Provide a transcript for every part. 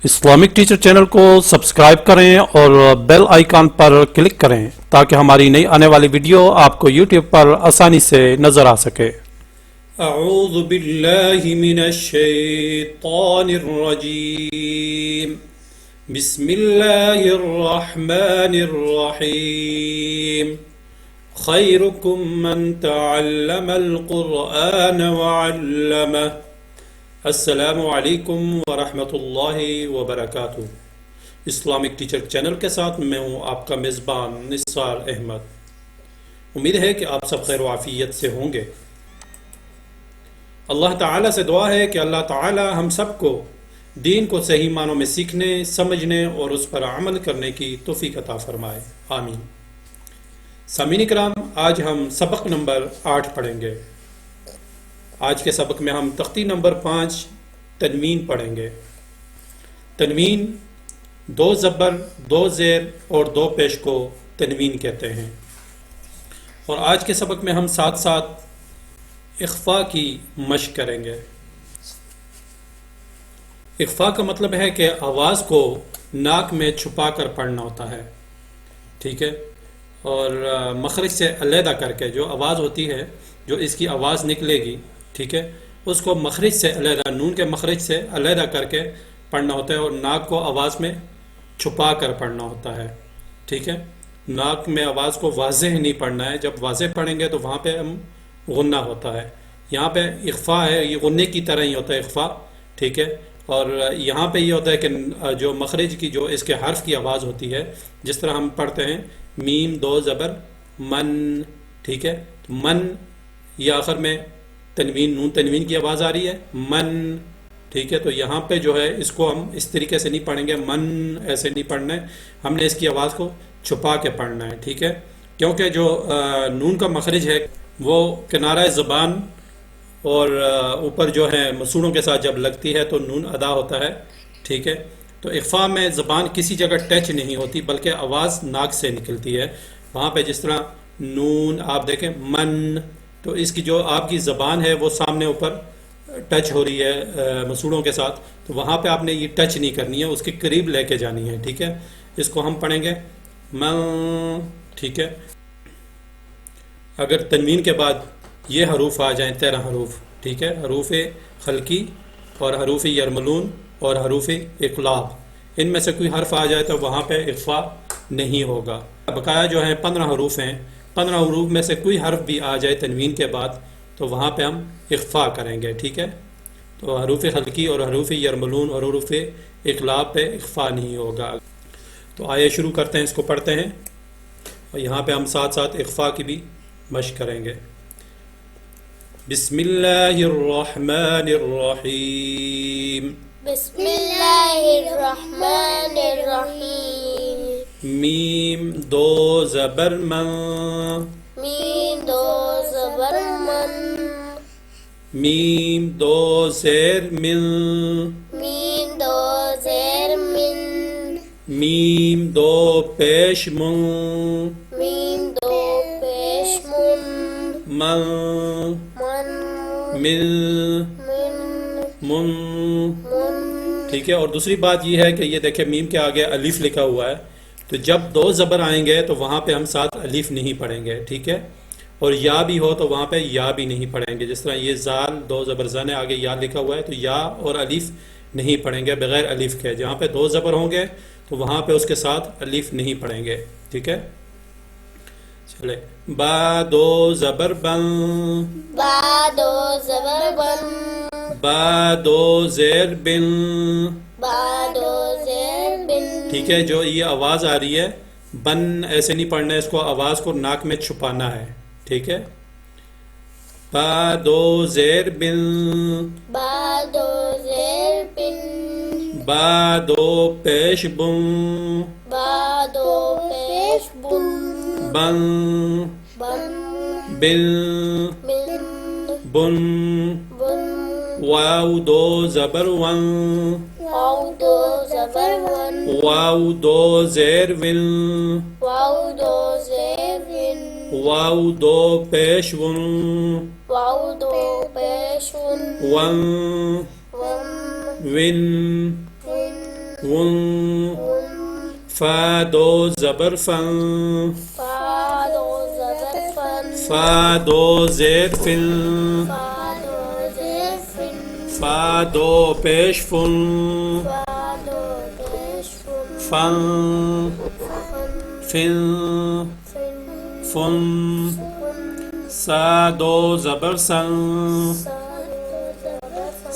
Islamic teacher channel کو subscribe کریں اور بیل آئیکن پر کلک کریں تاکہ ہماری نئی آنے والی ویڈیو آپ کو یوٹیوب پر آسانی سے نظر آ سکے۔ اعوذ باللہ من الشیطان الرجیم بسم اللہ الرحمن الرحیم خیرکم من تعلم القرآن وعلمہ۔ السلام علیکم ورحمۃ اللہ وبرکاتہ۔ اسلامک ٹیچر چینل کے ساتھ میں ہوں آپ کا میزبان نثار احمد۔ امید ہے کہ آپ سب خیر و عافیت سے ہوں گے۔ اللہ تعالیٰ سے دعا ہے کہ اللہ تعالیٰ ہم سب کو دین کو صحیح معنوں میں سیکھنے، سمجھنے اور اس پر عمل کرنے کی توفیق عطا فرمائے، آمین۔ سامعین کرام، آج ہم سبق نمبر 8 پڑھیں گے۔ آج کے سبق میں ہم تختی نمبر 5 تنوین پڑھیں گے۔ تنوین 2 زبر، 2 زیر اور 2 پیش کو تنوین کہتے ہیں۔ اور آج کے سبق میں ہم ساتھ ساتھ اخفاء کی مشق کریں گے۔ اخفاء کا مطلب ہے کہ آواز کو ناک میں چھپا کر پڑھنا ہوتا ہے، ٹھیک ہے، اور مخرج سے علیحدہ کر کے جو آواز ہوتی ہے، جو اس کی آواز نکلے گی، ٹھیک ہے، اس کو مخرج سے علیحدہ، نون کے مخرج سے علیحدہ کر کے پڑھنا ہوتا ہے اور ناک کو آواز میں چھپا کر پڑھنا ہوتا ہے، ٹھیک ہے۔ ناک میں آواز کو واضح نہیں پڑھنا ہے، جب واضح پڑھیں گے تو وہاں پہ ہم غنہ ہوتا ہے۔ یہاں پہ اخفاء ہے، یہ غنے کی طرح ہی ہوتا ہے اخفاء، ٹھیک ہے۔ اور یہاں پہ یہ ہوتا ہے کہ جو مخرج کی، جو اس کے حرف کی آواز ہوتی ہے، جس طرح ہم پڑھتے ہیں میم 2 زبر من، ٹھیک ہے، من، یہ آخر میں تنوین، نون تنوین کی آواز آ رہی ہے، من، ٹھیک ہے۔ تو یہاں پہ جو ہے اس کو ہم اس طریقے سے نہیں پڑھیں گے، من ایسے نہیں پڑھنا ہے، ہم نے اس کی آواز کو چھپا کے پڑھنا ہے، ٹھیک ہے۔ کیونکہ جو نون کا مخرج ہے وہ کنارہ زبان اور اوپر جو ہے مسوڑوں کے ساتھ جب لگتی ہے تو نون ادا ہوتا ہے، ٹھیک ہے۔ تو اخفاء میں زبان کسی جگہ ٹچ نہیں ہوتی بلکہ آواز ناک سے نکلتی ہے۔ وہاں پہ جس طرح نون آپ دیکھیں من، تو اس کی جو آپ کی زبان ہے وہ سامنے اوپر ٹچ ہو رہی ہے مسوڑوں کے ساتھ، تو وہاں پہ آپ نے یہ ٹچ نہیں کرنی ہے، اس کے قریب لے کے جانی ہے، ٹھیک ہے۔ اس کو ہم پڑھیں گے من، ٹھیک ہے۔ اگر تنوین کے بعد یہ حروف آ جائیں 13 حروف، ٹھیک ہے، حروف خلقی اور حروف یرملون اور حروف اقلاب، ان میں سے کوئی حرف آ جائے تو وہاں پہ اخفاء نہیں ہوگا۔ بقایا جو ہیں 15 حروف ہیں، 15 حروف میں سے کوئی حرف بھی آ جائے تنوین کے بعد تو وہاں پہ ہم اخفاء کریں گے، ٹھیک ہے۔ تو حروف خلقی اور حروف یرملون اور حروف اقلاب پہ اخفاء نہیں ہوگا۔ تو آئیے شروع کرتے ہیں، اس کو پڑھتے ہیں اور یہاں پہ ہم ساتھ ساتھ اخفاء کی بھی مشق کریں گے۔ بسم اللہ الرحمن الرحیم، بسم اللہ الرحمن الرحیم، میم 2 زبر من، میم 2 زبر من، میم 2 زیر من، میم 2 زیر من، میم 2 پیش من، میم 2 پیش من، من، من، مل، من، من، من، ٹھیک ہے۔ اور دوسری بات یہ ہے کہ یہ دیکھیں میم کے آگے الف لکھا ہوا ہے، تو جب 2 زبر آئیں گے تو وہاں پہ ہم ساتھ الف نہیں پڑھیں گے، ٹھیک ہے۔ اور یا بھی ہو تو وہاں پہ یا بھی نہیں پڑھیں گے، جس طرح یہ زال 2 زبر زن ہے، آگے یا لکھا ہوا ہے تو یا اور الف نہیں پڑھیں گے بغیر الف کے۔ جہاں پہ 2 زبر ہوں گے تو وہاں پہ اس کے ساتھ الف نہیں پڑھیں گے، ٹھیک ہے۔ چلے، با 2 زبر بن، با 2 زبر بن، با 2 زیر بن، با 2 زیر بن، ٹھیک ہے۔ جو یہ آواز آ رہی ہے بن ایسے نہیں پڑھنا ہے، اس کو آواز کو ناک میں چھپانا ہے، ٹھیک ہے۔ با 2 زیر بن، با 2 زیر بن، با 2 پیش بن، با 2 پیش بن، بن، بن، بل، بن، بن، بن، واو 2 زبر ون، واو 2 زبر ون، واو 2 زیر ون، واو 2 زیر ون، واو 2 پیش ون، واو 2 پیش one, one, one, one, one, one فا دو زبر فن فا دو زبر فن فا دو زیر فن فا دو زیر فن فا دو پیش فن فا دو پیش فن فن فن فن فن سا دو زبر سن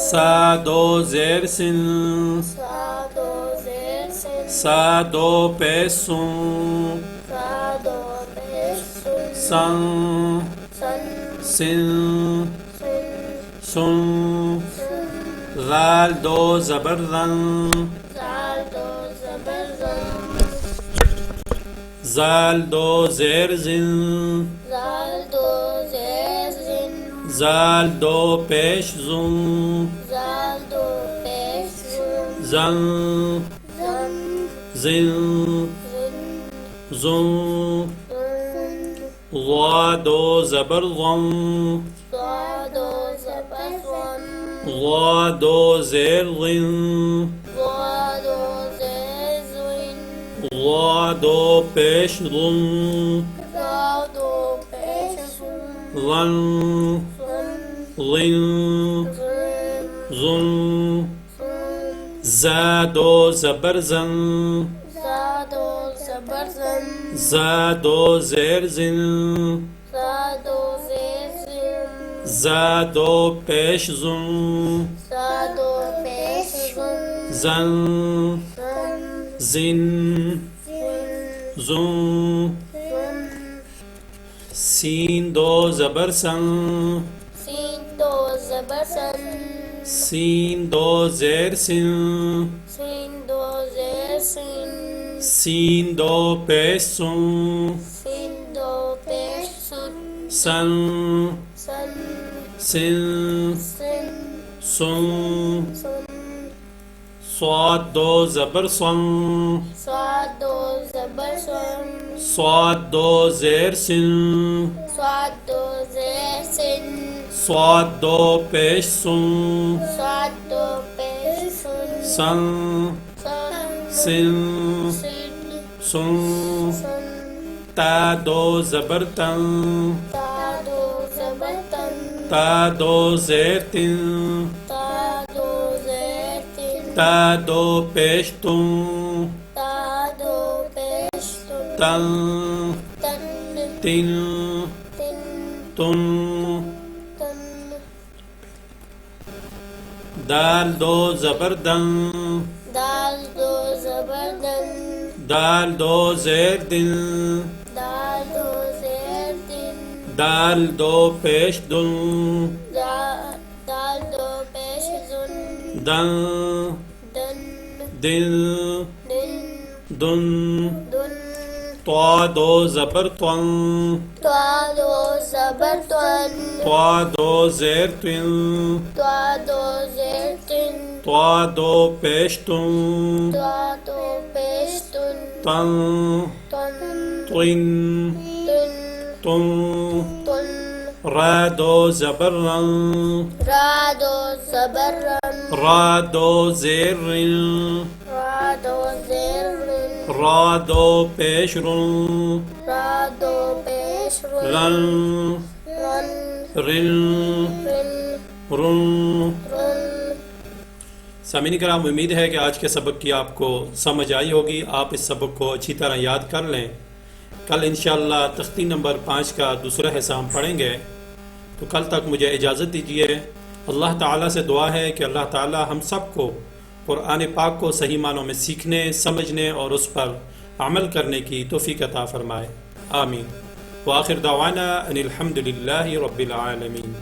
سا دو زیر سن سا دو زیر سن سا دو پیش سن سا دو پیش سن سن سن سن سن ذال دو زبر ذن زال دو زبر زن زال دو زیر زن زال دو زیر زن زال دو پیش زن زال دو پیش زن زن زن زن زن زن زن ضا دو زبر ضم ضا دو زبر زن ضا دو زیر ضن ضا دو زیر زن ضا دو پیش ضم ضا دو پیش زن ظن زن ظن زن ظن زن زا دو زبر زن زا دو زبر زن زا دو زیر زن زا دو زیر زن زا دو پیش زن زا دو پیش زن زن زن زن زن زن زن سین دو زبر سن سین دو زبر سن سین دو زیر سن سین دو زیر سن سین دو پیش سن سین دو پیش سن سن سن سن سن سن سن صاد دو زبر صن صاد دو زبر سن صاد دو زیر سن صاد دو زیر سن صاد دو پیش سن صاد دو پیش سن سن سن سن سن سن سن تا دو زبر تن تا دو زبر تن تا دو زیر تن تا دو زیر تن تا دو پیش تن تا دو پیش تن تن تن تن تن تن تن دال دو زبر دن دال دو زبر دن دال دو زیر دن دال دو زیر دن دال دو پیش دن دال دو پیش زن دن دن دن دن دن دن طا دو زبر طن تا دو زبر تن طا دو زیر تن تا دو زیر تن طا دو پیش تن تا دو پیش تن تن تن طن تن تن تن را دو زبر رن را دو زبر رن را دو زیر رن را دو زیر رن را دو پیش رن را دو پیش رن رن رن رن رن رن سامعین کرام، امید ہے کہ آج کے سبق کی آپ کو سمجھ آئی ہوگی. آپ اس سبق کو اچھی طرح یاد کر لیں. کل انشاءاللہ تختی نمبر 5 کا دوسرا حصہ ہم پڑھیں گے. تو کل تک مجھے اجازت دیجیے. اللہ تعالیٰ سے دعا ہے کہ اللہ تعالیٰ ہم سب کو قرآن پاک کو صحیح معنوں میں سیکھنے، سمجھنے اور اس پر عمل کرنے کی توفیق عطا فرمائے. آمین. وآخر دعوانا ان الحمد للہ رب العالمین.